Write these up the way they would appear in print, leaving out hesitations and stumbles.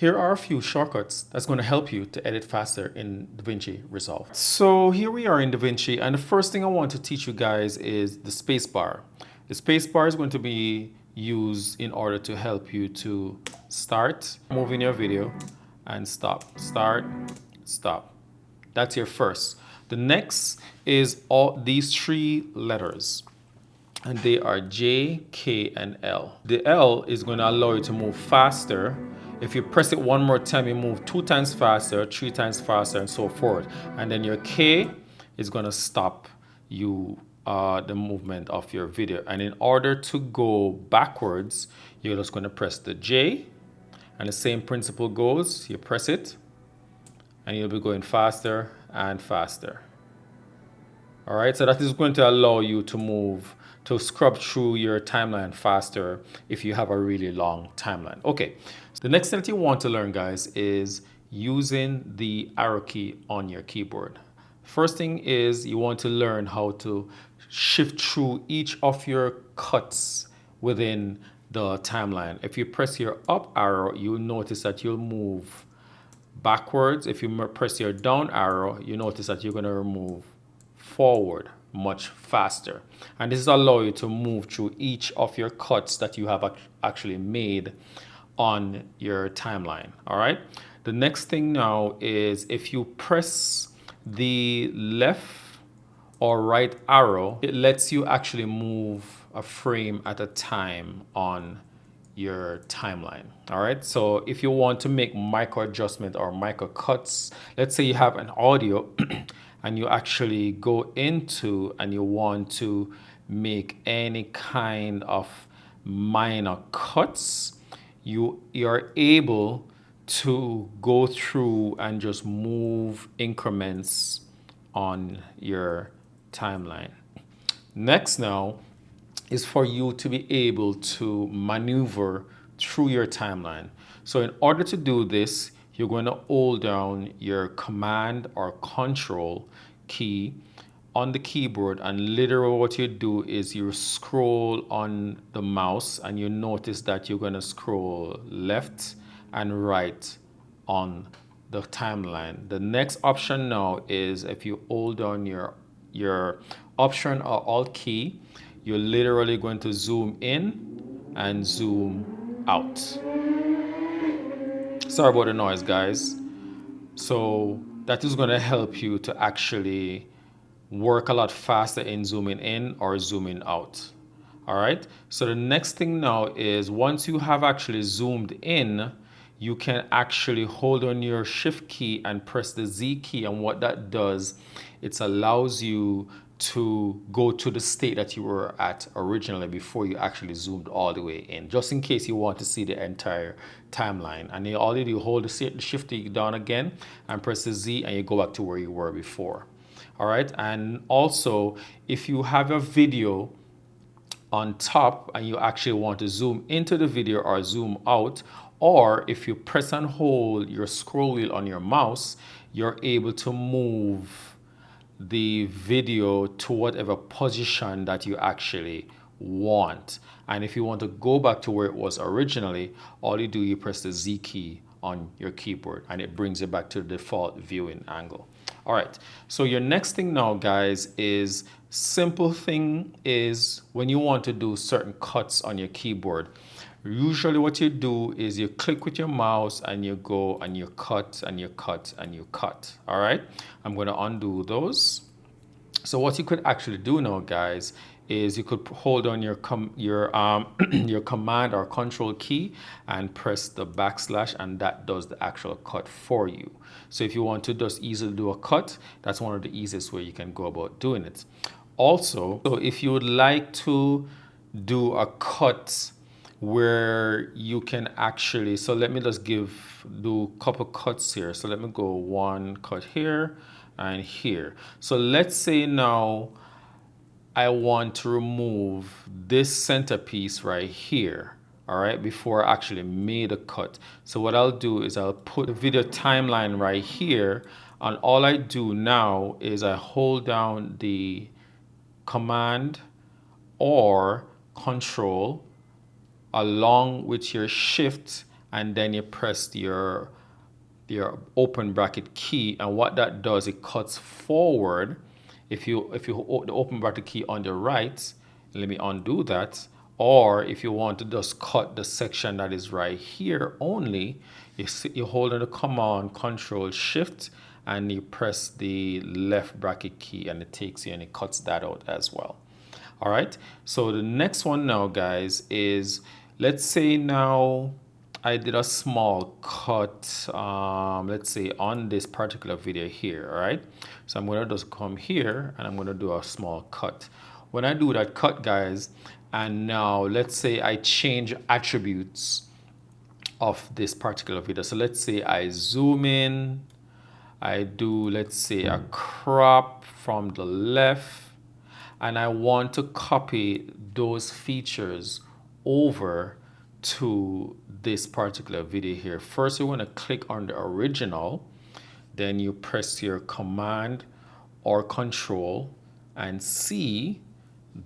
Here are a few shortcuts that's going to help you to edit faster in DaVinci Resolve. So here we are in DaVinci, and the first thing I want to teach you guys is the space bar. The space bar is going to be used in order to help you to start moving your video and stop, start, stop. That's your first. The next is all these three letters, and they are J, K, and L. The L is going to allow you to move faster. If you press it one more time, you move 2 times faster, 3 times faster, and so forth. And then your K is going to stop you the movement of your video. And in order to go backwards, you're just going to press the J, and the same principle goes. You press it, and you'll be going faster and faster. All right, so that is going to allow you to move, to scrub through your timeline faster if you have a really long timeline. Okay, so the next thing that you want to learn, guys, is using the arrow key on your keyboard. First thing is you want to learn how to shift through each of your cuts within the timeline. If you press your up arrow, you'll notice that you'll move backwards. If you press your down arrow, you notice that you're going to move forward much faster. And this allows you to move through each of your cuts that you have actually made on your timeline. All right. The next thing now is if you press the left or right arrow, it lets you actually move a frame at a time on your timeline. All right, so if you want to make micro adjustment or micro cuts, let's say you have an audio and you actually go into and you want to make any kind of minor cuts, you're able to go through and just move increments on your timeline. Next now is for you to be able to maneuver through your timeline. So in order to do this, you're going to hold down your command or control key on the keyboard, and literally what you do is you scroll on the mouse, and you notice that you're going to scroll left and right on the timeline. The next option now is if you hold down your option or alt key, you're literally going to zoom in and zoom out. Sorry about the noise, guys. So that is going to help you to actually work a lot faster in zooming in or zooming out. All right. So the next thing now is once you have actually zoomed in, you can actually hold on your shift key and press the Z key. And what that does, it allows you to go to the state that you were at originally before you actually zoomed all the way in, just in case you want to see the entire timeline. And you all you do, hold the shift key down again and press the Z, and you go back to where you were before. All right. And also, if you have a video on top and you actually want to zoom into the video or zoom out, or if you press and hold your scroll wheel on your mouse, you're able to move the video to whatever position that you actually want. And if you want to go back to where it was originally, all you do, you press the Z key on your keyboard and it brings it back to the default viewing angle. All right, so your next thing now, guys, is simple thing is when you want to do certain cuts on your keyboard, usually what you do is you click with your mouse and you go and you cut and you cut and you cut. All right, I'm going to undo those. So what you could actually do now, guys, is you could hold on your your command or control key and press the backslash, and that does the actual cut for you. So if you want to just easily do a cut, that's one of the easiest way you can go about doing it. Also, so if you would like to do a cut where you can actually, so let me just do a couple cuts here. So let me go one cut here and here. So let's say now I want to remove this centerpiece right here, all right, before I actually made a cut. So what I'll do is I'll put the video timeline right here, and all I do now is I hold down the command or control along with your shift and then you press your open bracket key, and what that does, it cuts forward. If you the open bracket key on the right, let me undo that. Or if you want to just cut the section that is right here only, you hold on the Command Control Shift and you press the left bracket key, and it takes you and it cuts that out as well. All right, so the next one now, guys, is, let's say now I did a small cut, let's say on this particular video here. All right, so I'm going to just come here and I'm going to do a small cut. When I do that cut, guys, and now let's say I change attributes of this particular video. So let's say I zoom in, I do, let's say, a crop from the left, and I want to copy those features over to this particular video here. First, you want to click on the original, then you press your Command or Control and C,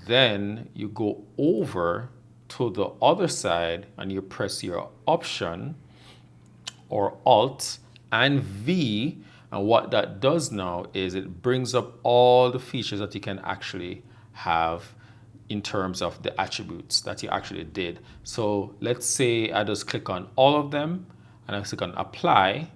then you go over to the other side and you press your Option or Alt and V, and what that does now is it brings up all the features that you can actually have in terms of the attributes that you actually did. So let's say I just click on all of them and I click on Apply.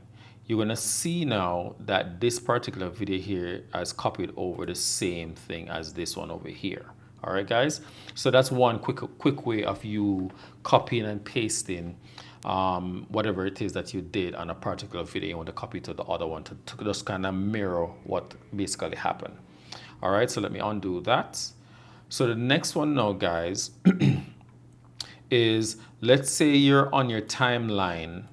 You're gonna see now that this particular video here has copied over the same thing as this one over here. All right, guys. So that's one quick way of you copying and pasting whatever it is that you did on a particular video. You want to copy to the other one to just kind of mirror what basically happened. All right, so let me undo that. So the next one now, guys, is, let's say you're on your timeline,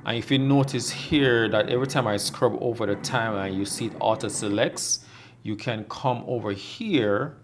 and if you notice here that every time I scrub over the timeline, you see it auto selects. You can come over here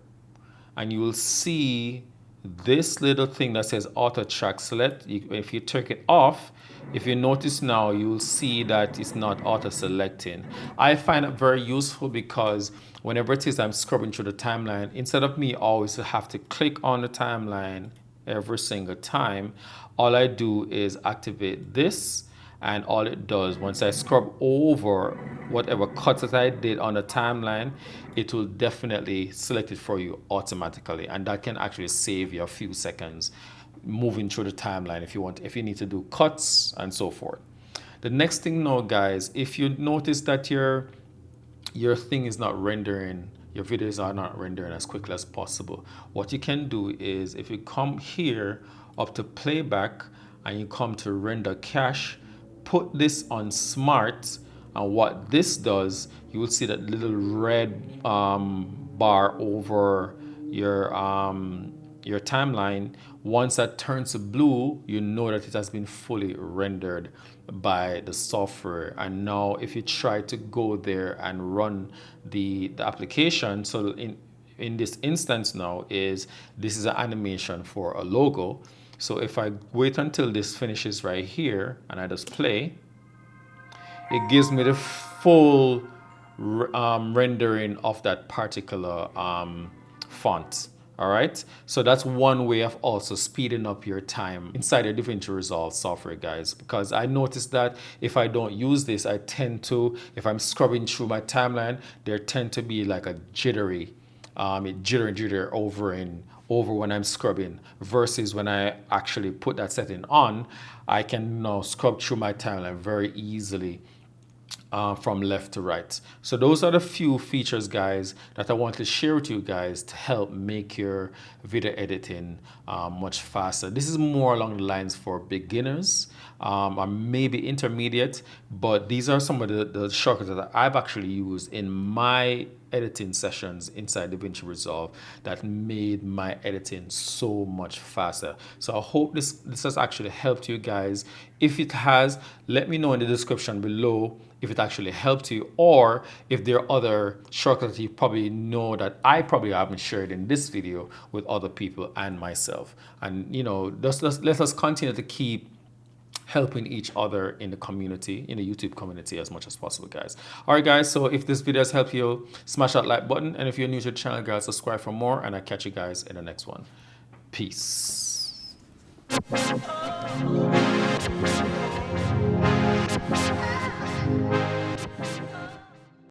and you will see this little thing that says auto track select. If you take it off, if you notice now, you'll see that it's not auto selecting. I find it very useful because whenever it is I'm scrubbing through the timeline, instead of me always have to click on the timeline every single time, all I do is activate this, and all it does, once I scrub over whatever cuts that I did on the timeline, it will definitely select it for you automatically, and that can actually save you a few seconds moving through the timeline if you need to do cuts and so forth. The next thing now, guys, if you notice that your thing is not rendering, your videos are not rendering as quickly as possible, what you can do is, if you come here up to playback and you come to render cache, put this on smart, and what this does, you will see that little red bar over your timeline. Once that turns to blue, you know that it has been fully rendered by the software. And now if you try to go there and run the application, so in this instance now, this is an animation for a logo. So if I wait until this finishes right here and I just play, it gives me the full rendering of that particular font. All right, so that's one way of also speeding up your time inside your DaVinci Resolve software, guys, because I noticed that if I don't use this, I tend to, if I'm scrubbing through my timeline, there tend to be like a jittery, jitter over when I'm scrubbing, versus when I actually put that setting on, I can now scrub through my timeline very easily from left to right. So those are the few features, guys, that I want to share with you guys to help make your video editing much faster. This is more along the lines for beginners or maybe intermediate, but these are some of the shortcuts that I've actually used in my editing sessions inside DaVinci Resolve that made my editing so much faster. So I hope this has actually helped you guys. If it has, let me know in the description below if it actually helped you, or if there are other shortcuts you probably know that I probably haven't shared in this video with other people and myself. And you know, let us continue to keep helping each other in the community, in the YouTube community, as much as possible, guys. All right, guys, so if this video has helped you, smash that like button, and if you're new to the channel, guys, subscribe for more, and I'll catch you guys in the next one. Peace.